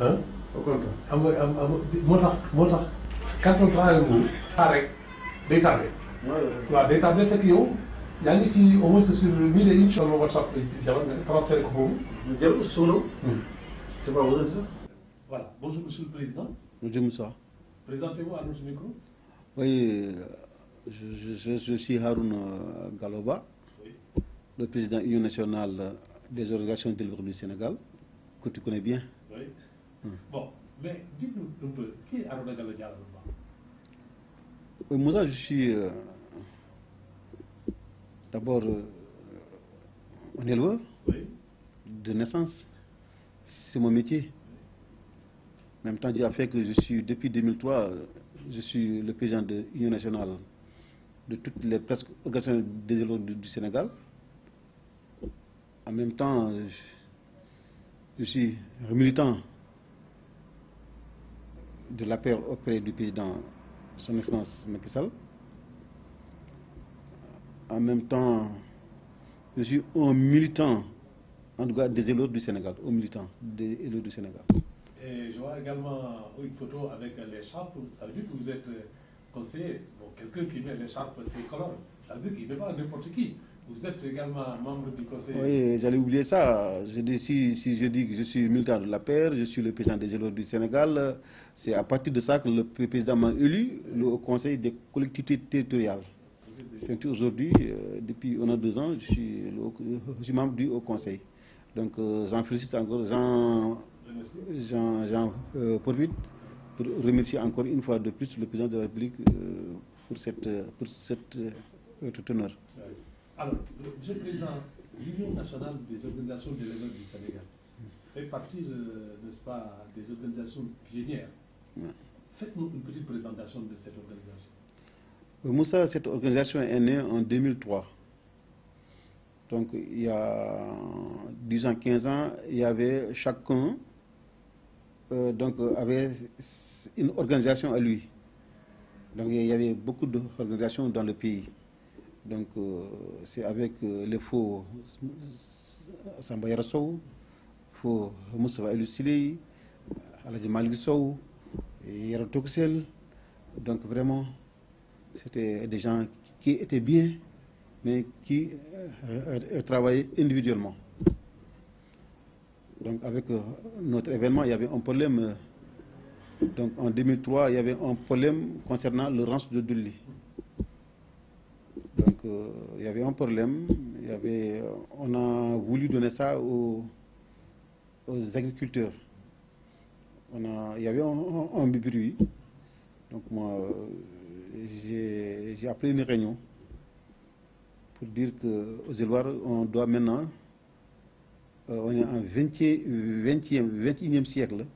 ah. au contraire. am nga moo tax carton travail boobu. rek day tardé. waaw day tardé fekk yow yaa ngi ci au moins sur 1000 incha allah WhatsApp jamono nga transféré ko foofu. jarul solo. c'est pas besoin de ça. Voilà. Bonjour, Monsieur le Président. Bonjour, Moussa. Présentez-vous à notre micro. Oui, je suis Haroun Galoba, Oui. le président Union nationale des organisations de l'Europe du Sénégal, que tu connais bien. Oui. Bon, mais dites-nous un peu, qui est Harouna Gallo Diallo? Oui, Moussa, je suis d'abord un éleveur Oui. de naissance. C'est mon métier. En même temps, Dieu a fait que je suis, depuis 2003, je suis le président de l'Union nationale de toutes les presque organisations des éleveurs du Sénégal. En même temps, je suis militant de la paix auprès du président, son Excellence Macky Sall. En même temps, je suis un militant, en tout cas des éleveurs du Sénégal, un militant des éleveurs du Sénégal. Et je vois également une photo avec l'écharpe, ça veut dire que vous êtes conseiller. Bon, quelqu'un qui met l'écharpe tricolore, ça veut dire qu'il n'est pas n'importe qui. Vous êtes également membre du conseil. Oui, j'allais oublier ça. Je dis, si je dis que je suis militant de la paix, je suis le président des éleveurs du Sénégal, c'est à partir de ça que le président m'a élu au conseil des collectivités territoriales. C'est aujourd'hui, depuis 2 ans, je suis membre du haut conseil. Donc j'en félicite encore Jean Porvit pour remercier encore une fois de plus le président de la République pour cet honneur. Alors, Monsieur le Président, l'Union nationale des organisations de l'éleveur du Sénégal fait partie, n'est-ce pas, des organisations pionnières. Ouais. Faites-nous une petite présentation de cette organisation. Moussa, cette organisation est née en 2003. Donc, il y a 10 ans, 15 ans, il y avait chacun avait une organisation à lui. Donc, il y avait beaucoup d'organisations dans le pays. Donc, c'est avec les faux Samba Yarassou, faux Moustapha Elusili, Aladji Malik Sow, Yara Toksel. Donc, vraiment, c'était des gens qui étaient bien, mais qui travaillaient individuellement. Donc avec notre événement, il y avait un problème. Donc en 2003, il y avait un problème concernant le ranch de Dully. Donc il y avait un problème. On a voulu donner ça aux agriculteurs. Il y avait un bruit. Donc moi, j'ai appelé une réunion pour dire qu'aux éleveurs, on doit maintenant, on est en 21e siècle,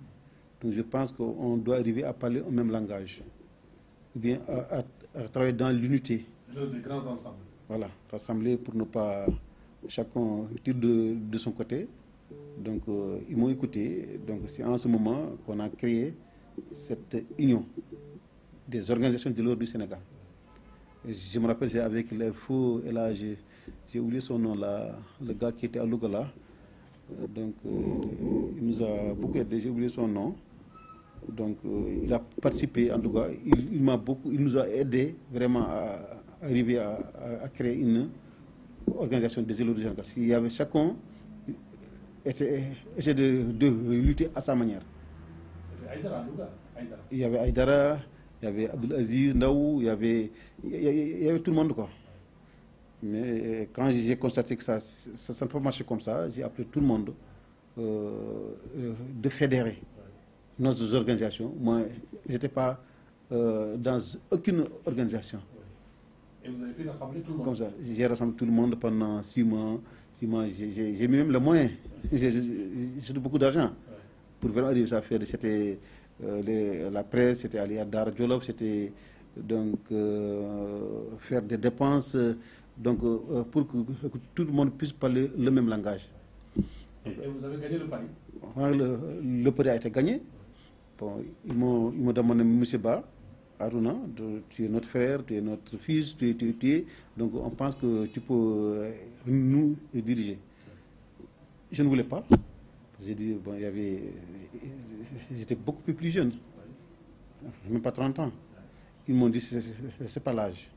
donc je pense qu'on doit arriver à parler au même langage, ou bien à travailler dans l'unité. C'est l'heure des grands ensembles. Voilà, rassembler pour ne pas chacun tire de son côté. Donc ils m'ont écouté, donc c'est en ce moment qu'on a créé cette union des organisations de l'ordre du Sénégal. Je me rappelle, c'est avec les faux, et là j'ai oublié son nom, là, le gars qui était à Lougala. Donc il nous a beaucoup aidé, j'ai oublié son nom. Donc il a participé, en tout cas, il nous a aidé vraiment à arriver à créer une organisation des éleveurs du Sénégal. S'il y avait chacun essayé de lutter à sa manière. C'était Aïdara, Louga. Il y avait Aïdara, il y avait Abdul Aziz, Ndaou, il y avait tout le monde, quoi. Mais quand j'ai constaté que ça ne peut pas marcher comme ça, j'ai appelé tout le monde de fédérer nos organisations. Moi, je n'étais pas dans aucune organisation. Et vous avez fait rassembler tout le monde? Comme ça, j'ai rassemblé tout le monde pendant 6 mois. J'ai mis même le moyen, j'ai surtout beaucoup d'argent pour vraiment arriver à faire. C'était la presse, c'était aller à Dar Djolof, c'était donc faire des dépenses donc, pour que tout le monde puisse parler le même langage. Et vous avez gagné le pari? Le pari a été gagné. Bon, ils m'ont demandé, M. Ba, Aruna, tu es notre frère, tu es notre fils, tu es, donc on pense que tu peux nous diriger. Je ne voulais pas, J'ai dit, bon, il y avait... J'étais beaucoup plus jeune, même pas 30 ans. Ils m'ont dit, c'est pas l'âge.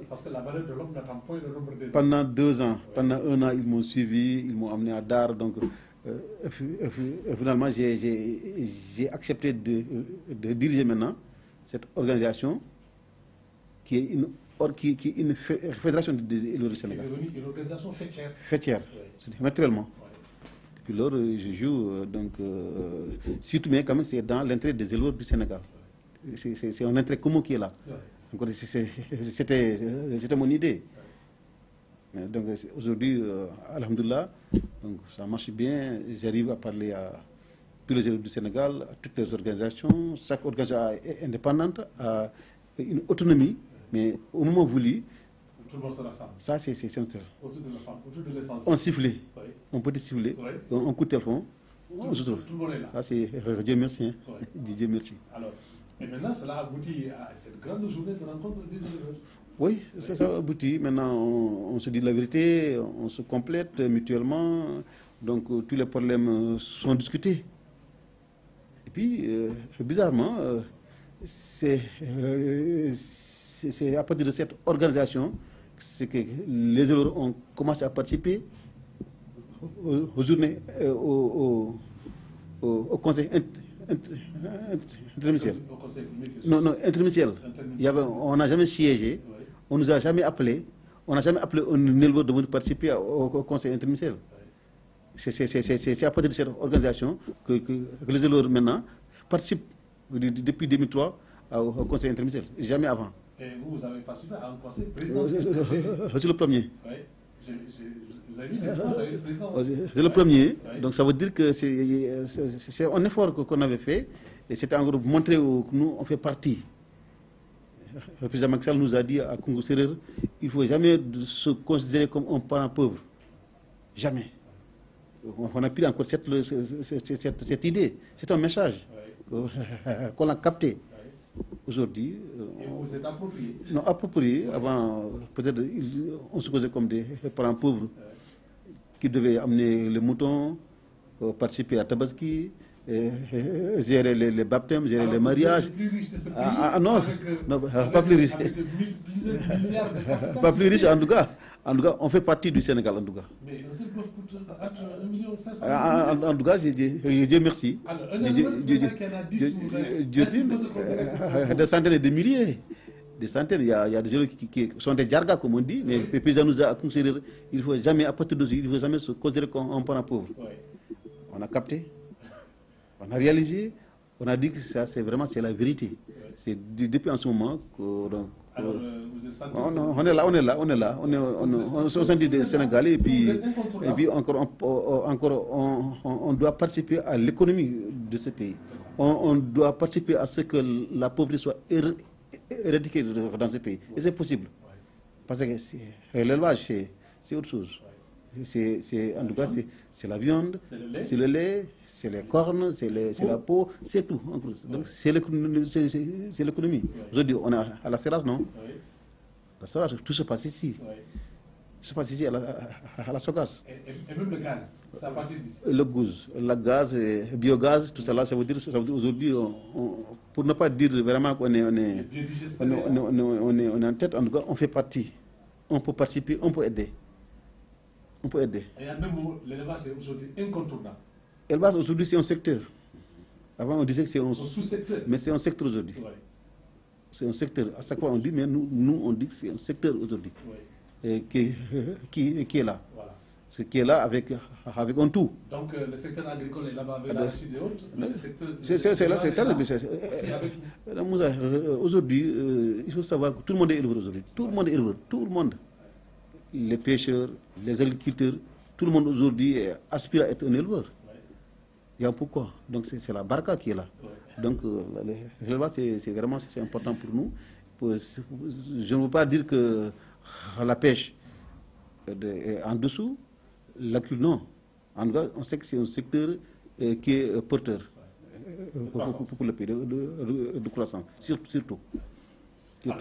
Parce que la valeur de l'homme n'attend pas le nombre des ans. Pendant 2 ans, pendant 1 an, ils m'ont suivi, ils m'ont amené à Dar. Donc, finalement, j'ai accepté de diriger maintenant cette organisation qui est une fédération des éleveurs du Sénégal. C'est devenu une organisation fêtière. Fêtière, naturellement. Depuis lors, je joue, donc, surtout, mais quand même, c'est dans l'intérêt des éleveurs du Sénégal. C'est un intérêt commun qui est là. C'était mon idée. Donc aujourd'hui, alhamdoulilah, donc ça marche bien. J'arrive à parler à tous les élèves du Sénégal, à toutes les organisations. Chaque organisation est indépendante, a une autonomie, mais au moment voulu, tout le monde se rassemble. Ça, c'est central. Autour de l'essentiel. On siffle, Oui. on peut siffler, Oui. on coup de téléphone. Tout le monde est là. Ça, c'est Dieu merci. Hein. Oui. Dieu merci. Alors, et maintenant, cela aboutit à cette grande journée de rencontre des éleveurs. Oui, ça aboutit. Maintenant, on se dit la vérité, on se complète mutuellement. Donc, tous les problèmes sont discutés. Et puis, bizarrement, c'est à partir de cette organisation que les éleveurs ont commencé à participer aux journées, au conseil interministériel. Non, interministériel. On n'a jamais siégé, on ne nous a jamais appelé, on n'a jamais appelé un éleveur de venir participer au conseil interministériel. C'est à partir de cette organisation que les éleveurs maintenant participent depuis 2003 au conseil interministériel, jamais avant. Et vous avez participé à un conseil présidentiel? C'est le premier. Oui. Vous avez dit, n'est-ce pas, le président? C'est le premier. Oui. Donc ça veut dire que c'est un effort qu'on avait fait. Et c'était en gros montrer que nous, on fait partie. Le président Macky Sall nous a dit à Congo Sérère, il ne faut jamais se considérer comme un parent pauvre. Jamais. On a pris encore cette idée. C'est un message qu'on a capté. Aujourd'hui. Et vous vous êtes approprié? Non, approprié. Avant, peut-être, on se posait comme des parents pauvres qui devaient amener les moutons, participer à Tabaski, gérer les baptêmes, gérer les mariages. Plus riche de ce pays, non, pas plus riche. Milliards de capital. Pas plus riche, en tout cas. En tout cas, on fait partie du Sénégal, en tout cas. Mais un seul bœuf coûte entre 1,5 million. En tout cas, Dieu merci. Alors, un éleveur qui en a 10 des centaines et des milliers. Des centaines, il y a des éleveurs qui sont des jargas, comme on dit, mais le président nous a conseillé, il ne faut jamais, à partir de il ne faut jamais se considérer comme un parent pauvre. On a capté, on a réalisé, on a dit que ça, c'est vraiment la vérité. C'est depuis en ce moment que... Alors, vous êtes senti... on est là, on se sent des Sénégalais et puis encore on doit participer à l'économie de ce pays. On doit participer à ce que la pauvreté soit éradiquée dans ce pays. Et c'est possible. Parce que l'élevage, c'est autre chose. En tout cas, c'est la viande, c'est le lait, c'est les cornes, c'est la peau, c'est tout. Donc c'est l'économie. Aujourd'hui, on est à la Séras, non? La Séras, tout se passe ici. Tout se passe ici à la Sogas. Et même le gaz, c'est à partir d'ici. Le gaz, le biogaz, tout ça là, ça veut dire aujourd'hui, pour ne pas dire vraiment qu'on est en tête, en tout cas, on fait partie. On peut participer, on peut aider. On peut aider. Et en deux mots, l'élevage est aujourd'hui incontournable. L'élevage aujourd'hui, c'est un secteur. Avant, on disait que c'est un sous-secteur. Mais c'est un secteur aujourd'hui. C'est un secteur. À chaque fois, on dit, mais nous on dit que c'est un secteur aujourd'hui. Qui est là. Voilà. Ce qui est là avec un tout. Donc, le secteur agricole est là-bas avec l'arachide et autres. Aujourd'hui, il faut savoir que tout le monde est éleveur aujourd'hui. Tout le monde est éleveur. Tout le monde. Les pêcheurs, les agriculteurs, tout le monde aujourd'hui aspire à être un éleveur. Il y a pourquoi. Donc c'est la barca qui est là. Donc l'élevage, c'est vraiment important pour nous. Je ne veux pas dire que la pêche est en dessous, non. En tout cas, on sait que c'est un secteur qui est porteur pour le pays, de croissance, surtout. Alors,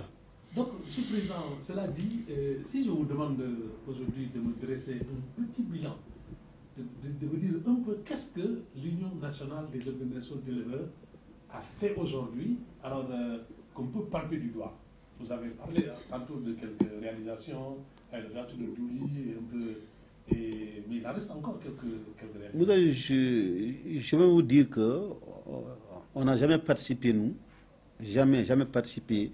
donc, M. le Président, cela dit, si je vous demande aujourd'hui de me dresser un petit bilan de me dire un peu qu'est-ce que l'Union nationale des organisations d'éleveurs a fait aujourd'hui, alors qu'on peut palper du doigt. Vous avez parlé tantôt de quelques réalisations, l'ouverture de Douli, un peu, mais il en reste encore quelques réalisations. Vous savez, je vais vous dire qu'on n'a jamais participé, nous, jamais participé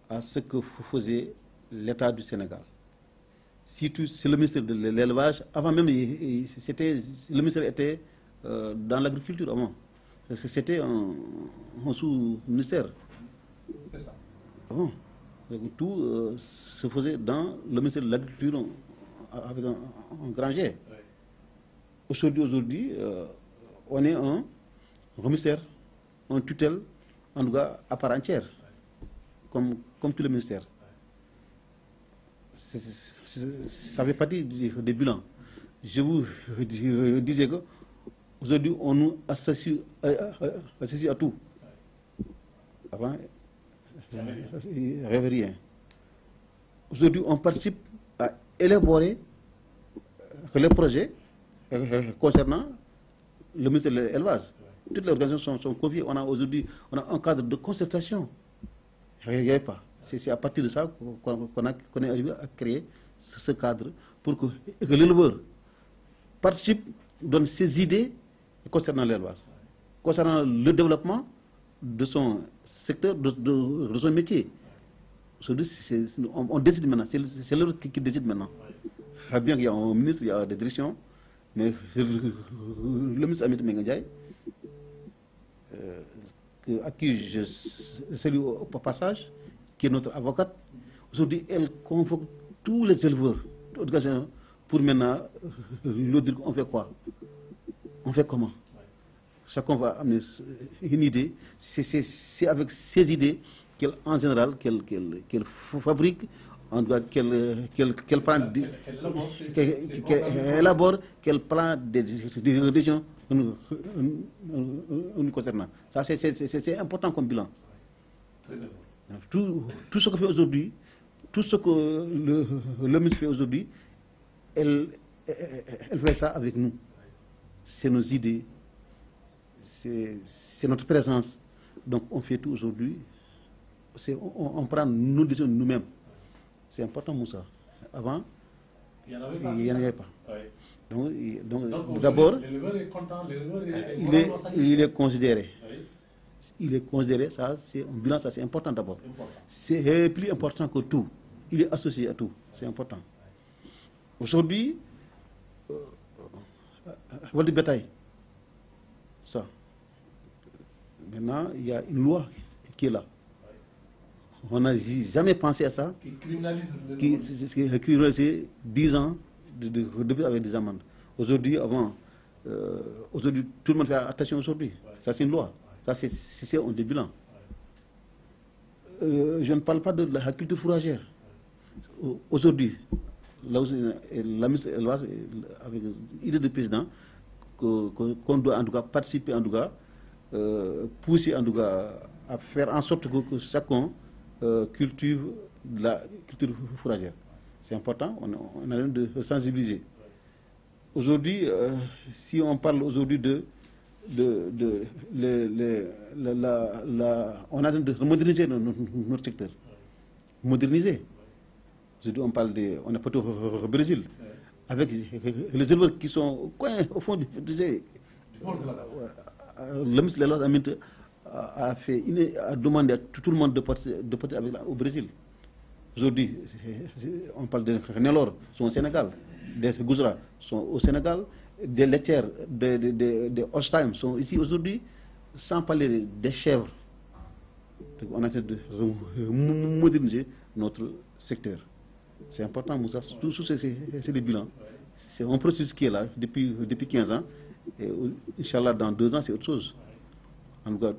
à ce que faisait l'État du Sénégal. Surtout, c'est le ministère de l'élevage. Avant même, le ministère était dans l'agriculture avant. C'était un sous-ministère. C'est ça. Avant. Tout se faisait dans le ministère de l'Agriculture avec un grand G. Oui. Aujourd'hui, on est un ministère, un tutelle, en tout cas à part entière, comme tous les ministères. Ça fait partie des bilans. Je vous disais que aujourd'hui, on nous associe à tout. Avant, il n'y avait rien. Aujourd'hui, on participe à élaborer les projets concernant le ministère de l'élevage. Toutes les organisations sont conviées. On a aujourd'hui un cadre de concertation. Il n'y avait pas. C'est à partir de ça qu'on est arrivé à créer ce cadre pour que l'éleveur participe, donne ses idées concernant l'élevage, concernant le développement de son secteur, de son métier. Aujourd'hui, on décide maintenant, c'est l'éleveur qui décide maintenant. Bien qu'il y a un ministre, il y a des directions, mais le ministre Amit Mengadjaï, à qui je salue au passage, qui est notre avocate, aujourd'hui, elle convoque tous les éleveurs pour maintenant leur dire on fait quoi, on fait comment. Chacun va amener une idée. C'est avec ces idées qu'elle, en général, qu'elle fabrique, en tout cas qu'elle prend, qu'elle élabore, qu'elle prend des décisions nous concernant. Ça, c'est important comme bilan. Très important. Tout ce que fait aujourd'hui, tout ce que le ministre fait aujourd'hui, elle fait ça avec nous. C'est nos idées, c'est notre présence. Donc on fait tout aujourd'hui. On prend nos décisions nous-mêmes. C'est important, Moussa. Avant, il n'y en avait pas. Oui. Donc d'abord, l'éleveur est content, il est considéré. Oui. Il est considéré, ça c'est un bilan, ça c'est important d'abord. C'est plus important que tout. Il est associé à tout, c'est important. Aujourd'hui, vol de bétail, ça. Maintenant, il y a une loi qui est là. On n'a jamais pensé à ça. Qui criminalise le qui criminalise 10 ans depuis avec des amendes. Aujourd'hui, aujourd'hui, tout le monde fait attention aujourd'hui. Ouais. Ça, c'est une loi. Ouais. Ça, c'est un des bilans. Ouais. Je ne parle pas de la culture fourragère. Ouais. Aujourd'hui, là où la ministre élevage, avec l'idée du président, qu'on doit en tout cas participer, en tout cas, pousser en tout cas à faire en sorte que chacun cultive la culture fourragère. C'est important, on a de sensibiliser. Aujourd'hui, si on parle aujourd'hui on a de moderniser notre secteur. Moderniser. Aujourd'hui, on parle on est partout au Brésil, avec les éleveurs qui sont au fond du le ministre de l'Élevage a demandé à tout le monde de porter au Brésil. Aujourd'hui, on parle des Nélor, sont au Sénégal, des Gouzra sont au Sénégal, des laitières, des Holstein sont ici aujourd'hui, sans parler des chèvres. Donc on a essayé de moderniser notre secteur. C'est important, Moussa. Tout ça, c'est le bilan. C'est un processus qui est là depuis 15 ans. Et Inch'Allah, dans 2 ans, c'est autre chose. En tout cas,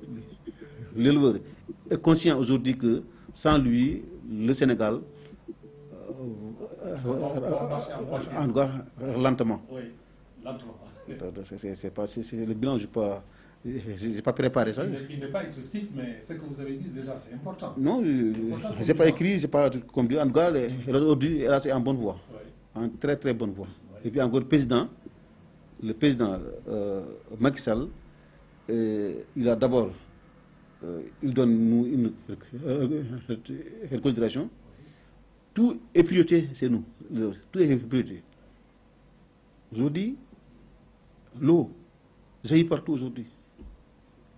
l'éleveur est conscient aujourd'hui que sans lui, le Sénégal, en tout cas, lentement. Oui, lentement. C'est le bilan, je n'ai pas préparé ça. Il n'est pas exhaustif, mais ce que vous avez dit déjà, c'est important. Non, je n'ai pas écrit, je n'ai pas compris. En tout cas, aujourd'hui, c'est en bonne voie. Oui. En très très bonne voie. Oui. Et puis encore, le président, le président Macky Sall, il a d'abord, il donne nous une considération. Tout est priorité, c'est nous. Tout est priorité. Aujourd'hui, l'eau jaillit partout aujourd'hui.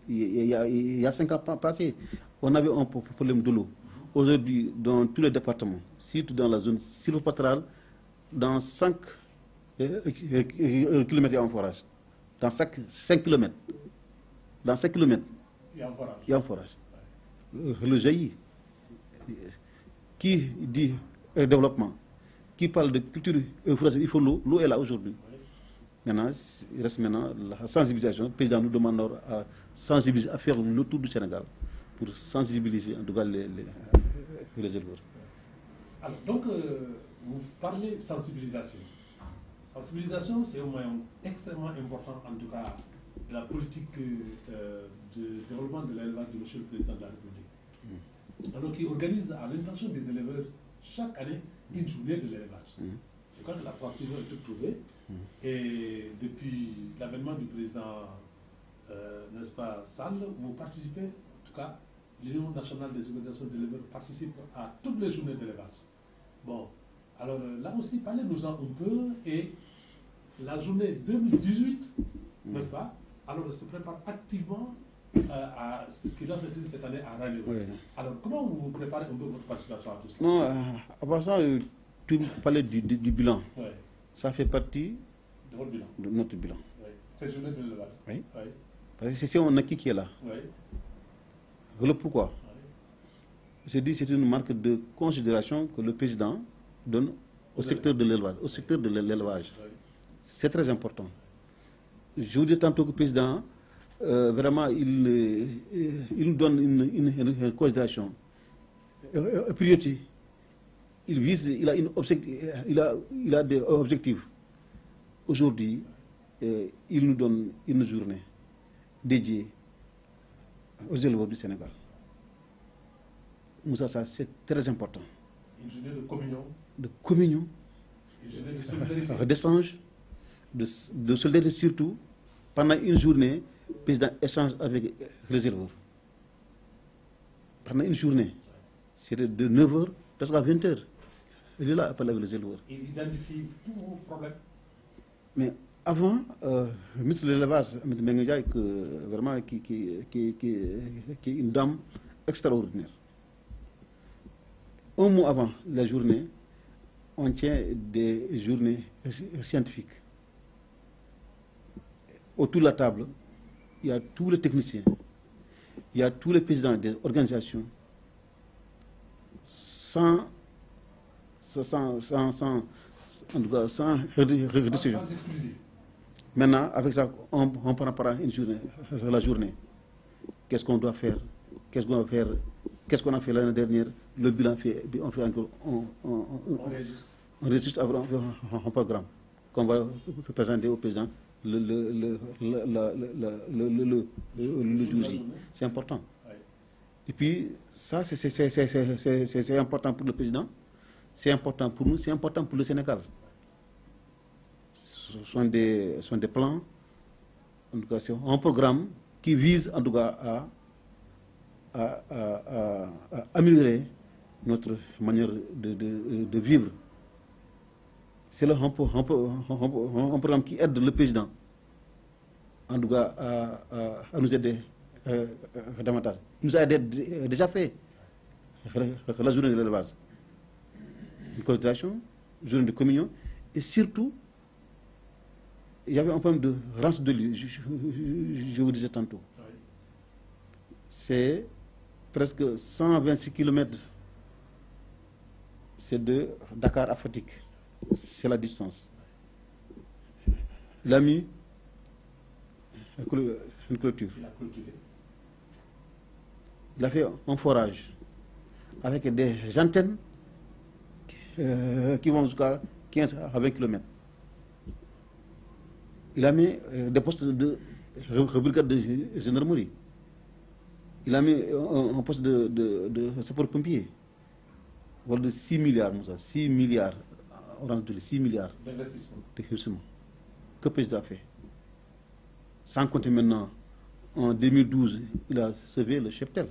Il y a 5 ans passés, on avait un problème de l'eau. Aujourd'hui, dans tous les départements, surtout dans la zone sylvopastorale, dans 5 kilomètres, il y a un forage. Dans 5 kilomètres. Dans 5 kilomètres, il y a un forage. Le jaillit. Qui dit développement, qui parle de culture forestière, il faut l'eau. L'eau est là aujourd'hui. Maintenant, il reste maintenant la sensibilisation. Le président nous demande à sensibiliser, à faire le tour du Sénégal pour sensibiliser en tout cas les éleveurs. Alors, donc, vous parlez sensibilisation. Sensibilisation, c'est un moyen extrêmement important, en tout cas, de la politique de développement de l'élevage de M. le Président de la République. Alors, qui organise à l'intention des éleveurs chaque année une journée de l'élevage. Je crois que la transition est toute trouvée. Et depuis l'avènement du président, n'est-ce pas, Sall, vous participez, en tout cas, l'Union nationale des organisations d'éleveurs participe à toutes les journées d'élevage. Bon, alors là aussi, parlez-nous-en un peu. Et la journée 2018, n'est-ce pas, alors se prépare activement à ce qui doit se tenir cette année à Ranéo. Oui. Alors, comment vous préparez un peu votre participation à tout ça? Non, à part ça, tu parlais du bilan. Oui. Ça fait partie de votre bilan. De notre bilan. Oui. Cette journée de l'élevage. Oui. Oui. Parce que c'est un acquis qui est là. Oui. Le pourquoi? Oui. Je dis c'est une marque de considération que le président donne au secteur de l'élevage. Au secteur de l'élevage. Oui. C'est très important. Je vous dis tantôt que le président, vraiment, il nous donne une considération, une priorité. Il vise, il a des objectifs. Aujourd'hui, il nous donne une journée dédiée aux éleveurs du Sénégal. Moussa, ça c'est très important. Une journée de communion. De communion. Une journée de solidarité. D'échange, de solidarité surtout. Pendant une journée, le président échange avec les éleveurs. Pendant une journée, c'est de 9h jusqu'à 20h. Il est là à parler avec les éleveurs. Il identifie tous vos problèmes. Mais avant, le ministre de l'élevage, vraiment, qui est une dame extraordinaire. Un mois avant la journée, on tient des journées scientifiques. Autour de la table, il y a tous les techniciens, il y a tous les présidents des organisations, sans réduction. Maintenant, avec ça, on prépare la journée. Qu'est-ce qu'on doit faire? Qu'est-ce qu'on va faire? Qu'est-ce qu'on a fait l'année dernière? Le bilan, on fait encore. On registre après un programme qu'on va présenter au président le jour J. C'est important. Et puis, ça, c'est important pour le président, c'est important pour nous, c'est important pour le Sénégal. Ce sont des plans, en tout cas, c'est un programme qui vise, en tout cas, à améliorer notre manière de vivre. C'est un programme qui aide le président, en tout cas, à nous aider davantage. Il nous a déjà fait la journée de l'élevage. Une considération, une journée de communion, et surtout, il y avait un problème de rançon de l'île, je vous disais tantôt. C'est presque 126 km, c'est de Dakar à Fatick, c'est la distance. Il a mis une clôture. Il a fait un forage avec des antennes qui vont jusqu'à 15 à 20 km. Il a mis des postes de brigade de gendarmerie. Il a mis un poste de sapeur-pompier. Voilà de 6 milliards, 6 milliards. On rentre 6 milliards d'investissement. Que le président a fait. Sans compter maintenant, en 2012, il a sauvé le cheptel.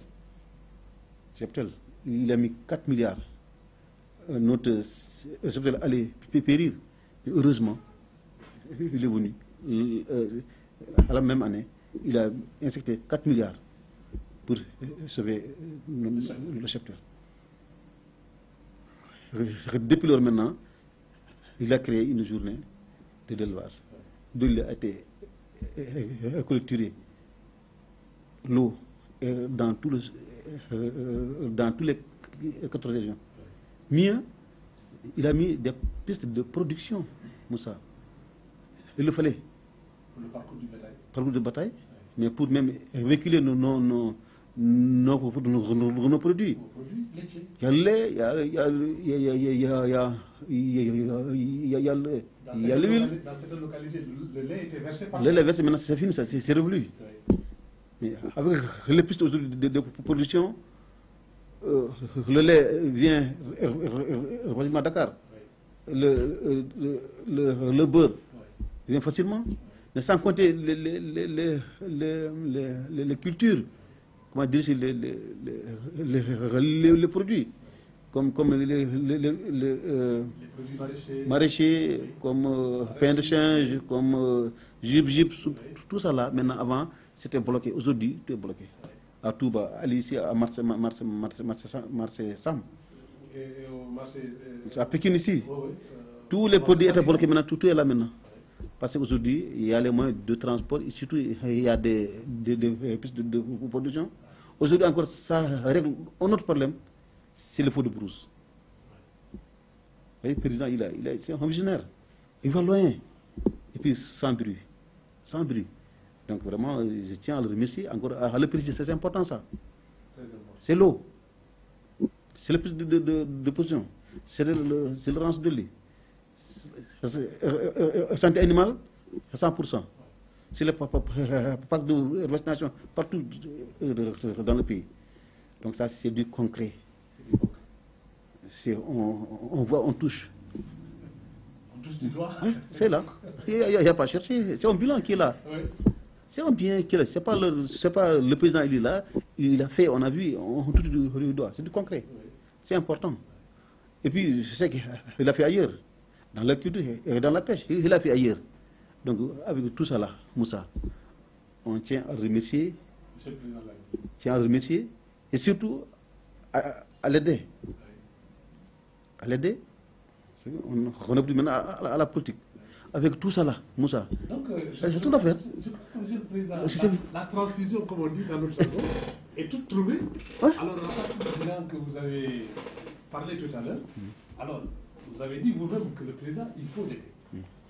Il a mis 4 milliards. Notre cheptel allait périr. Mais heureusement, il est venu. À la même année, il a injecté 4 milliards pour sauver le cheptel. Depuis lors maintenant, il a créé une journée de l'élevage, d'où il a été collecturé l'eau dans tous les 4 régions. Mieux, il a mis des pistes de production, Moussa. Il le fallait. Pour le parcours du bétail. Parcours de bataille, mais pour même véhiculer nos produits. Laitiers. Il y a le lait, il y a l'huile. Dans cette localité, le lait était versé par Le lait versé, maintenant c'est fini, c'est révolu. Oui. Mais avec les pistes de production, le lait vient à Dakar. Oui. Le beurre vient facilement. Mais sans compter les cultures, comment dire, les produits, comme les produits maraîchers, comme pain de change, comme jib, tout ça là. Maintenant, avant, c'était bloqué. Aujourd'hui, tout est bloqué. À Touba, à ici, à Marseille Sam. Et au marché. À Pékin ici. Oui, Tous les produits étaient bloqués maintenant, tout est là maintenant. Parce qu'aujourd'hui, il y a les moyens de transport et surtout, il y a des pistes de production. Aujourd'hui encore, ça règle un autre problème, c'est le feu de brousse. Vous voyez, le président, c'est un visionnaire. Il va loin. Et puis, sans bruit. Sans bruit. Donc vraiment, je tiens à le remercier encore. À le président, c'est important ça. C'est l'eau. C'est le piste de production. C'est le range de lait. Santé animale, 100%. C'est le parc de vaccination partout dans le pays. Donc ça, c'est du concret. On voit, on touche. On touche du doigt. Hein? C'est là. Il n'y a pas à chercher. C'est un bilan qui est là. Oui. C'est un bien qui est là. Ce n'est pas le président, il est là. Il a fait, on a vu, on touche du doigt. C'est du concret. Oui. C'est important. Et puis, je sais qu'il a fait ailleurs. Dans la culture et dans la pêche, il a fait ailleurs. Donc, avec tout ça là, Moussa, on tient à remercier, Monsieur le Président de la République. tient à remercier, et surtout à l'aider. Oui. À l'aider. On est plus maintenant à la politique. Avec tout ça là, Moussa. Donc, C'est son affaire. Je crois que, Monsieur le Président, C'est- la transition, comme on dit dans notre jargon, est toute trouvée. Ouais. Alors, à partir du bilan que vous avez parlé tout à l'heure, alors, vous avez dit vous-même que le président, il faut l'aider.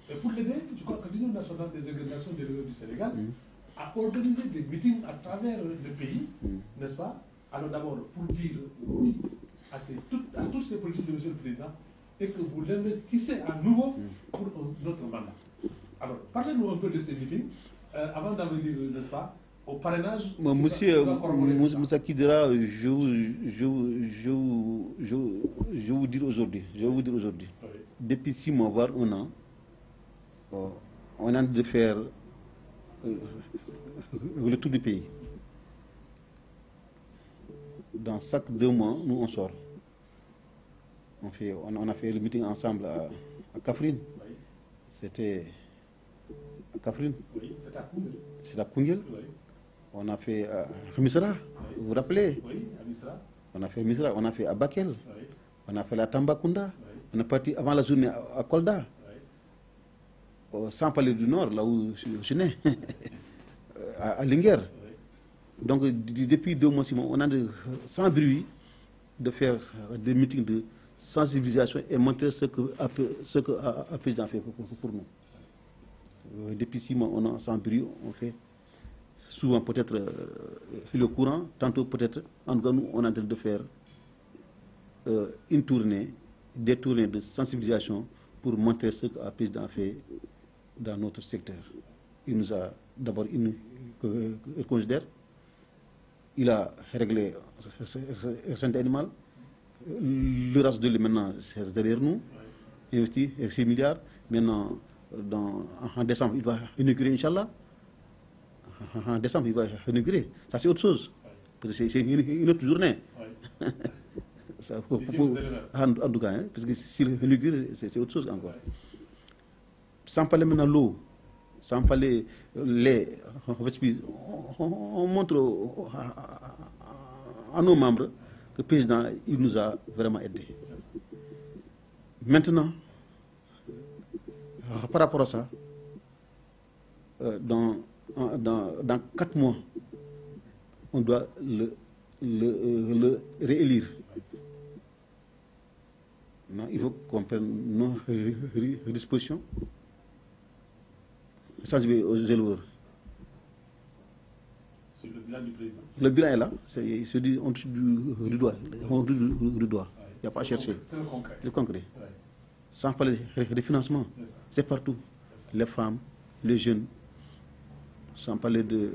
Et pour l'aider, je crois que l'Union nationale des organisations des réseaux du Sénégal a organisé des meetings à travers le pays, n'est-ce pas? Alors d'abord, pour dire oui à tous ces politiques de Monsieur le Président et que vous l'investissez à nouveau pour un autre mandat. Alors, parlez-nous un peu de ces meetings avant d'en venir, n'est-ce pas, au parrainage. Monsieur Moussa Kidira, je vous dire aujourd'hui, Oui. depuis 6 mois, voire 1 an, on est en train de faire le tour du pays. Dans chaque 2 mois, nous on sort. On a fait le meeting ensemble à Kaffrine. Oui. C'était à Kaffrine. Oui, c'est à Koungheul. C'est à Koungheul. Oui. On a fait à Misra, vous vous rappelez? Oui, à Misra. On a fait Misra, on a fait à Bakel, Oui. on a fait la Tambacounda, Oui. on est parti avant la journée à Kolda, Oui. sans parler du nord, là où je suis né, à Linguère. Oui. Donc depuis 2 mois, on a sans bruit de faire des meetings de sensibilisation et montrer ce que le président fait pour nous. Depuis 6 mois, on a sans bruit, on fait souvent peut-être le courant, tantôt peut-être, en tout cas nous, on est en train de faire une tournée, des tournées de sensibilisation pour montrer ce que le président fait dans notre secteur. Il nous a d'abord considère, il a réglé la santé animale, le reste de lui maintenant c'est derrière nous, investi avec 6 milliards, maintenant en décembre il va inaugurer Inch'Allah. en décembre, il va inaugurer. Ça, c'est autre chose. Parce que c'est une autre journée. Ça, en tout cas, hein, parce que s'il inaugure, c'est autre chose encore. Sans parler maintenant l'eau, sans parler les... On montre à nos membres que le président, il nous a vraiment aidés. Maintenant, par rapport à ça, dans 4 mois, on doit le réélire. Non, il faut qu'on prenne nos dispositions. Sensibiliser aux éleveurs. Sur le bilan du président. Le bilan est là. Il se dit, on touche du doigt. On touche du doigt. Il n'y a pas à chercher. C'est le concret. Le concret. Ouais. Sans parler des financements. C'est partout. Les femmes, les jeunes. Sans parler de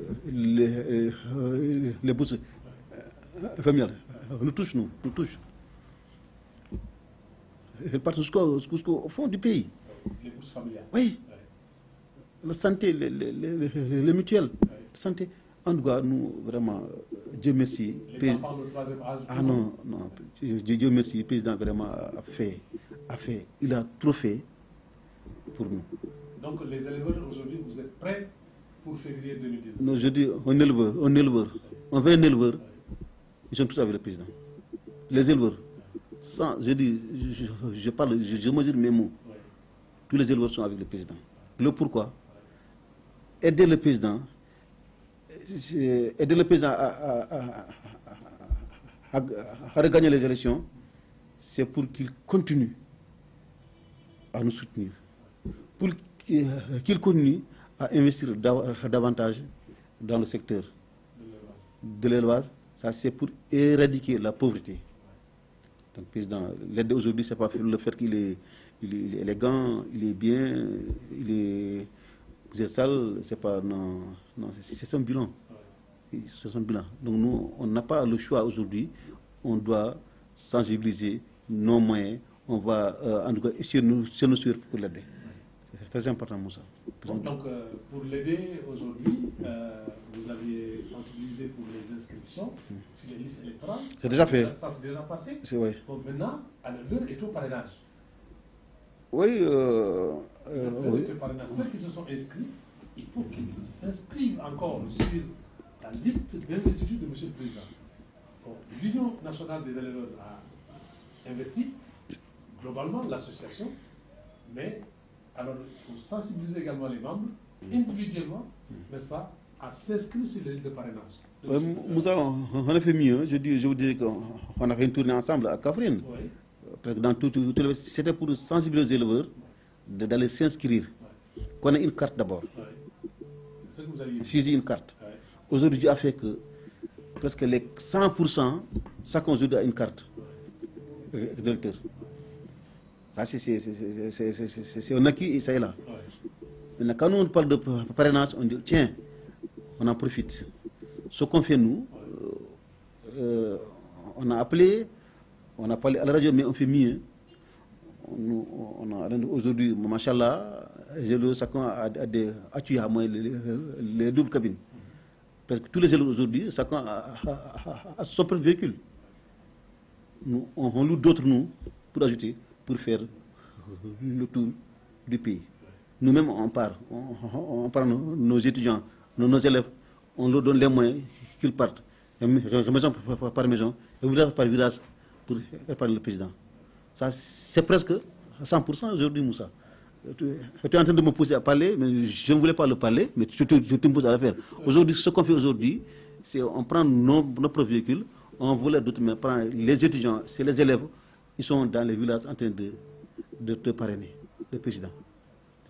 les bourses familiales. Nous touche, nous. Nous touche. Elles partent jusqu'au fond du pays. Les bourses familiales. Oui. La santé, les mutuelles, la santé. En tout cas, nous, vraiment, Dieu merci. Les enfants de 3e âge. Ah non, non, Dieu merci, le président vraiment a fait. Il a trop fait pour nous. Donc les éleveurs, aujourd'hui, vous êtes prêts pour février 2019? Non, je dis, un éleveur, on veut un éleveur, ils sont tous avec le président. Les éleveurs, sans, je dis, je parle, je mesure mes mots. Tous les éleveurs sont avec le président. Le pourquoi? Aider le président à regagner les élections, c'est pour qu'il continue à nous soutenir, pour qu'il continue à investir davantage dans le secteur de l'élevage. Ça, c'est pour éradiquer la pauvreté. Donc, le président, l'aider aujourd'hui, ce n'est pas le fait qu'il est élégant, il est bien, il est sale, c'est pas, non, c'est son bilan. C'est son bilan. Donc nous, on n'a pas le choix aujourd'hui. On doit sensibiliser nos moyens. On va en tout cas essayer de nous suivre pour l'aider. C'est très important, Moussa. Donc pour l'aider aujourd'hui, vous aviez sensibilisé pour les inscriptions sur les listes électorales. C'est déjà fait. Ça s'est déjà passé. Oui. Donc maintenant, à l'heure est au parrainage. Oui. Oui. Ceux qui se sont inscrits, il faut qu'ils s'inscrivent encore sur la liste d'investiture de M. le Président. L'Union nationale des éleveurs a investi globalement l'association, mais alors il faut sensibiliser également les membres, individuellement, n'est-ce pas, à s'inscrire sur les listes de parrainage. Moussa, on a fait mieux. Je vous dirais qu'on a fait une tournée ensemble à Kaffrine. Oui. Parce que dans c'était pour sensibiliser les éleveurs d'aller s'inscrire. Qu'on ait une carte d'abord. C'est ce que vous avez dit. Fusil une carte. Aujourd'hui, Dieu a fait que presque les 100%, chacun aujourd'hui a une carte d'électeur. Ça, c'est un acquis et ça est là. Maintenant, quand on parle de parrainage, on dit tiens, on en profite. Ce qu'on fait, nous, on a appelé, on a parlé à la radio, mais on fait mieux. On a aujourd'hui, machallah, chacun a des à moi les doubles cabines. Parce que tous les élèves aujourd'hui, chacun a son propre véhicule. Nous, on loue d'autres, nous, pour ajouter, pour faire le tour du pays. Nous-mêmes, on part. On prend nos étudiants, nos élèves, on leur donne les moyens qu'ils partent. Maison par maison, et village par village, pour épargner le président. Ça, c'est presque 100% aujourd'hui, Moussa. Tu es en train de me poser à parler, mais je ne voulais pas le parler, mais tu me poses à le faire. Aujourd'hui, ce qu'on fait aujourd'hui, c'est on prend nos propres véhicules, on voulait d'autres, mais on prend les étudiants, c'est les élèves, ils sont dans les villages en train de parrainer le président.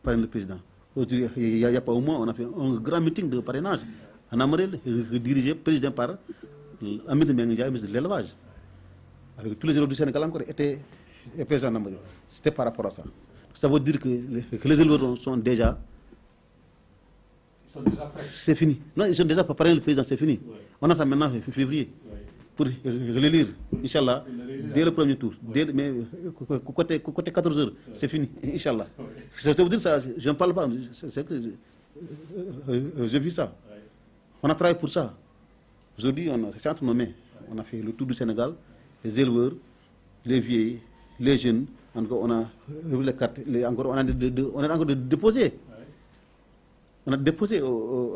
Parrainer le président. Aujourd'hui, il n'y a pas au moins, on a fait un grand meeting de parrainage en Amarel, dirigé, président par Amir Mengia, ministre de l'élevage. Avec tous les élèves du Sénégal encore étaient présents en Amarel. C'était par rapport à ça. Ça veut dire que les éleveurs sont déjà... Ils sont déjà prêts. C'est fini. Non, ils sont déjà parrainés le président, c'est fini. Ouais. On attend maintenant février pour l'élire, Inch'Allah, dès le premier tour. Mais côté 14 heures, c'est fini, Inch'Allah. Ça veut dire ça, je ne parle pas, c'est que je vis ça. On a travaillé pour ça. Aujourd'hui, c'est entre nos mains. On a fait le tour du Sénégal, les éleveurs, les vieilles, les jeunes. Encore, on a les cartes, on a encore déposé. On a déposé au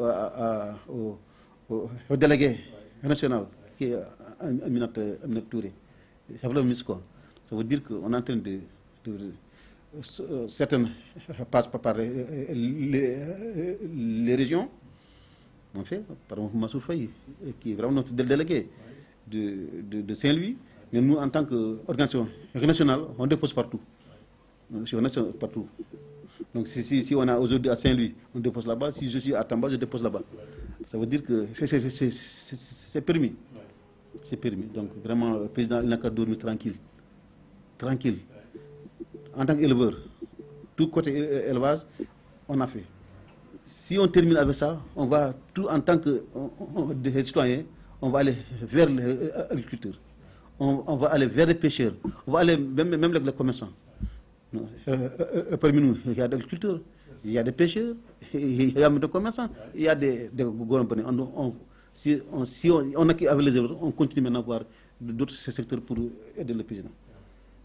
délégué national, qui est Aminata Touré. Ça veut dire qu'on est en train de certaines passent par les régions, en fait, par exemple Massour Faye, qui est vraiment notre délégué de Saint-Louis. Mais nous, en tant qu'organisation nationale, on dépose partout. Partout. Donc si on a aujourd'hui à Saint-Louis, on dépose là-bas. Si je suis à Tamba, je dépose là-bas. Ça veut dire que c'est permis. C'est permis. Donc vraiment, le président, il n'a qu'à dormir tranquille. Tranquille. En tant qu'éleveur, tout côté élevage, on a fait. Si on termine avec ça, on va, tout en tant que citoyens, on va aller vers l'agriculture. On va aller vers les pêcheurs. On va aller même avec les commerçants. Parmi nous, il y a des agriculteurs, il y a des pêcheurs, il y a des commerçants, il y a des gouvernements. Si on a avec les éleveurs, on continue maintenant à voir d'autres secteurs pour aider le président.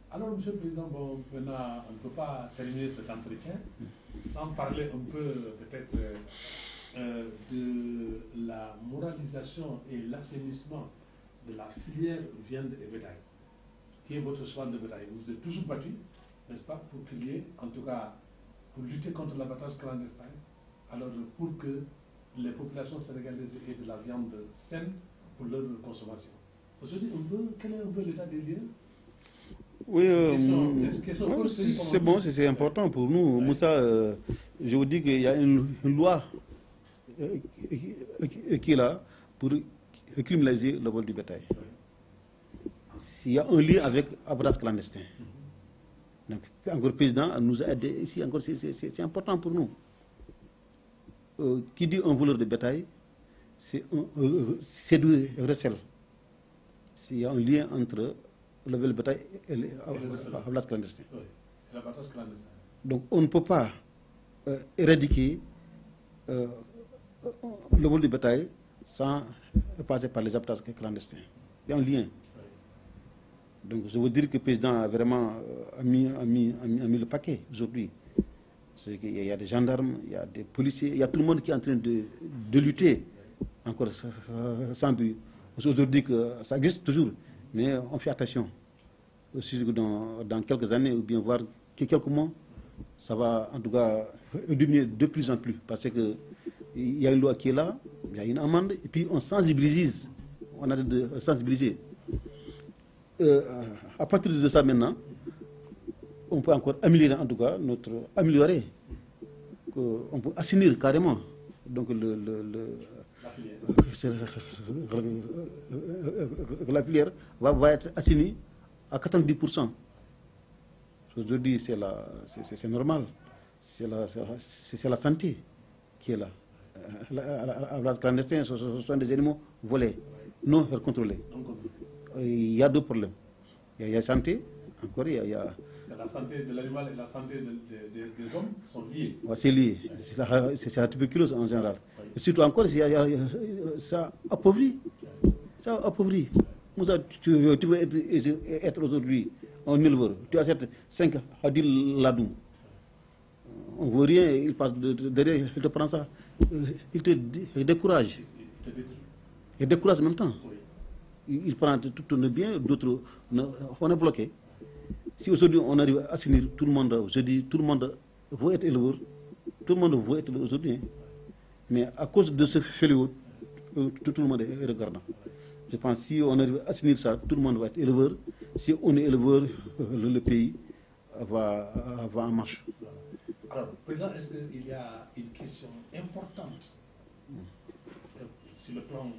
Alors, Monsieur le Président, bon, maintenant, on ne peut pas terminer cet entretien sans parler un peu, peut-être, de la moralisation et l'assainissement de la filière viande et bétail, qui est votre cheval de bétail. Vous êtes toujours battu, n'est-ce pas, pour qu'il y ait, en tout cas, pour lutter contre l'abattage clandestin, alors pour que les populations sénégalaises aient de la viande saine pour leur consommation. Aujourd'hui, quel est un peu l'état des lieux? Oui, c'est bon, c'est important pour nous. Moussa, je vous dis qu'il y a une loi qui est là pour criminaliser le vol du bétail. S'il y a un lien avec l'abattage clandestin. Donc, encore le président nous a aidé ici, encore c'est important pour nous. Qui dit un voleur de bétail, c'est du recel. S'il y a un lien entre le vol de bétail et l'abattage clandestin. Donc on ne peut pas éradiquer le vol du bétail sans passer par les abattages clandestins. Il y a un lien. Donc je veux dire que le président a vraiment mis le paquet aujourd'hui. C'est qu'il y a des gendarmes, il y a des policiers, il y a tout le monde qui est en train de lutter encore sans but. Aujourd'hui que ça existe toujours, mais on fait attention. Aussi dans quelques années, ou bien voir quelques mois, ça va en tout cas diminuer de plus en plus. Parce qu'il y a une loi qui est là, il y a une amende, et puis on sensibilise. On a de sensibiliser. À partir de ça maintenant, on peut encore améliorer en tout cas améliorer. On peut assainir carrément. Donc la filière va être assainie à 90%. Aujourd'hui, c'est normal. C'est la santé qui est là. La clandestine, ce sont des animaux volés, non contrôlés. Il y a deux problèmes. Il y a la santé, encore il y a la santé de l'animal et la santé des hommes sont liés. Ouais, c'est lié. C'est la tuberculose en général. Et surtout encore, ça appauvrit. Ça appauvrit. Tu veux être aujourd'hui un éleveur. Tu achètes 5 à 10 ladous. On ne voit rien, il passe derrière, il te prend ça. Il te décourage. Il décourage en même temps. Il prend tout le bien, d'autres, on est bloqué. Si aujourd'hui on arrive à assainir tout le monde, je dis tout le monde veut être éleveur, tout le monde veut être éleveur aujourd'hui. Hein. Mais à cause de ce fléau, tout le monde est regardant. Je pense que si on arrive à assainir ça, tout le monde va être éleveur. Si on est éleveur, le pays va en marche. Alors, Président, est-ce qu'il y a une question importante sur le plan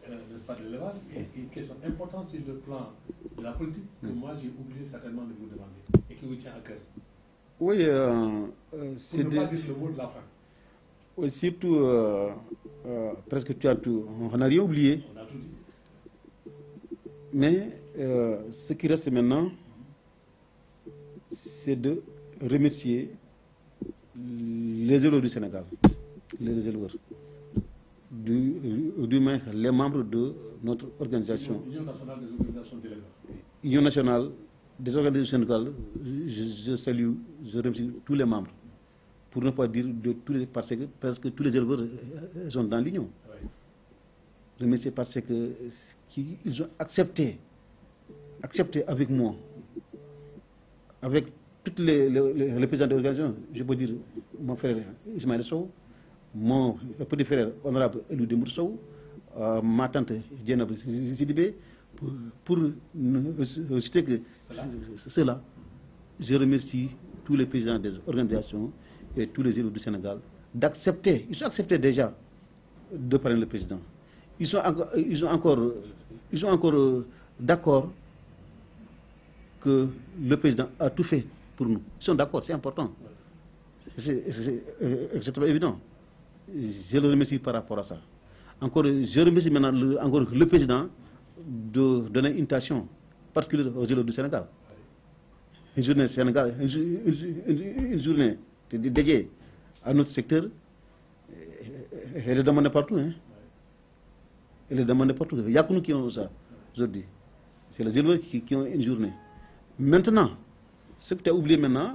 n'est-ce pas, de l'élevage, et une question importante sur le plan de la politique que moi j'ai oublié certainement de vous demander et qui vous tient à cœur. Oui, c'est pour ne pas dire le mot de la fin. Oui, surtout, presque tu as tout. On n'a rien oublié. On a tout dit. Mais ce qui reste maintenant, c'est de remercier les éleveurs du Sénégal, les éleveurs, du moins les membres de notre organisation. Union nationale des organisations déléguées. Union nationale des organisations syndicales, je salue, je remercie tous les membres. Pour ne pas dire de tous les, parce que presque tous les éleveurs sont dans l'union. Oui. Je remercie parce que ils ont accepté avec moi, avec tous les présidents de l'organisation, je peux dire mon frère Ismaël Sow, mon petit frère honorable Elou Dembour Sow, ma tante Djenab Sidibé, pour ne citer que cela, je remercie tous les présidents des organisations et tous les élus du Sénégal d'accepter, ils ont accepté déjà de parrainer le président. Ils sont encore d'accord que le président a tout fait pour nous. Ils sont d'accord, c'est important. C'est extrêmement évident. Je le remercie par rapport à ça. Encore, je remercie maintenant encore le président de donner une tâche particulière aux élus du Sénégal. Une journée Sénégal, une journée dédiée à notre secteur. Elle est demandée partout. Hein. Elle est demandée partout. Il n'y a que nous qui avons ça aujourd'hui. C'est les éleveurs qui ont une journée. Maintenant, ce que tu as oublié maintenant,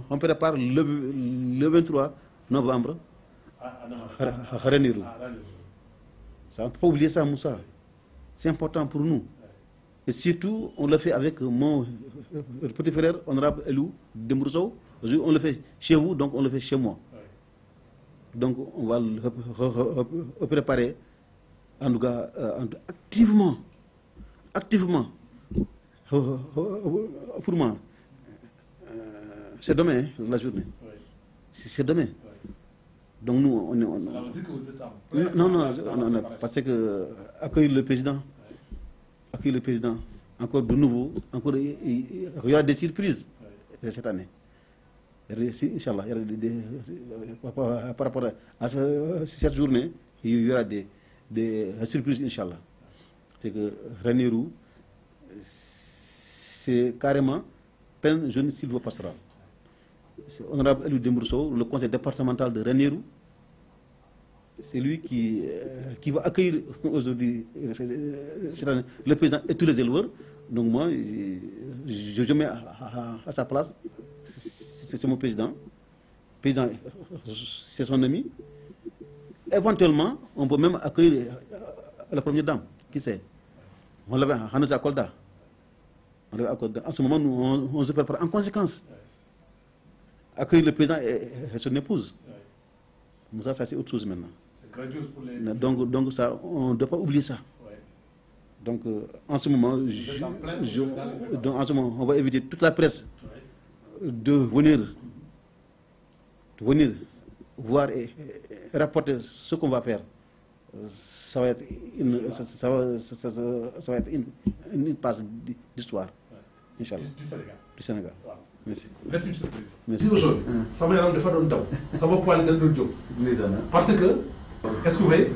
on prépare le 23 novembre à Ranérou. Ça, on ne peut pas oublier ça, Moussa. C'est important pour nous. Et surtout, on le fait avec mon petit frère, honorable Elou Dembour Sow. Aujourd'hui, on le fait chez vous, donc on le fait chez moi. Donc, on va le préparer, en tout cas, activement. Pour moi, c'est demain, la journée. C'est demain. Donc nous, Ça veut dire que vous êtes non, parce que accueillir le président, encore de nouveau, encore il y aura des surprises cette année. Inch'Allah, par rapport à cette journée, il y aura des surprises, Inch'Allah. C'est que Ranérou, c'est carrément plein jeune sylvo-pastoral. C'est honorable Elou Dembour Sow, le conseil départemental de Ranérou. C'est lui qui va accueillir aujourd'hui le président et tous les éleveurs. Donc moi, je mets à sa place. C'est mon président. Le président, c'est son ami. Éventuellement, on peut même accueillir la première dame. Qui c'est? On l'avait à Hanouza Kolda. En ce moment, nous, on se prépare en conséquence. Accueillir le président et son épouse. Ça, c'est autre chose maintenant. C'est grandiose pour les... Donc ça, on ne doit pas oublier ça. Ouais. Donc en ce moment, on va éviter toute la presse de venir voir et rapporter ce qu'on va faire. Ça va être une passe d'histoire. Inch'Allah. Du Sénégal. Wow. Merci. Merci, monsieur le président. Merci. Si aujourd'hui, sama yaram dafa doon daw sama poil dañ doon jóg. Parce que, est-ce que vous voyez